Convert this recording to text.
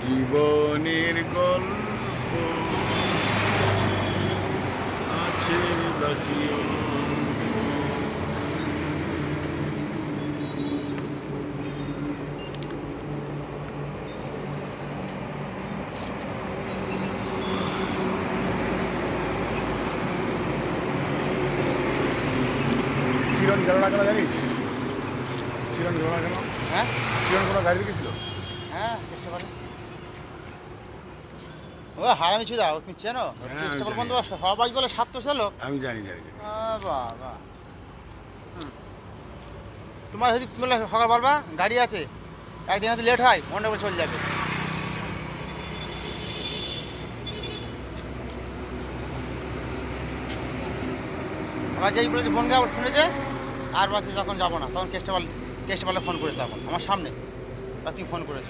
জীবনের গল্প আছে বাকি অল্প। চিরন গেল না কেন জানিস? চিরন গেল না কেন? হ্যাঁ চিরন কোনো গাড়ি রেখেছিল? হ্যাঁ চেষ্টা করে ও হারামি ছুদা ও তুমি চেনো হ্যাঁ, আমি চেষ্টা করে জানি। বন্ধু সবাই বলে 700 লোক আমি জানি জানি জানি। বাবা তোমার যদি তুমি বলে সকাল বলবা গাড়ি আছে একদিন হয়তো লেট হয় মনটা করে চলে যাবে আবার যেই বলেছে ফোন আবার শুনেছে আর বলছে যখন যাবো না তখন কেসটা বলে ফোন করেছে তখন আমার সামনে তা তুমি ফোন করেছো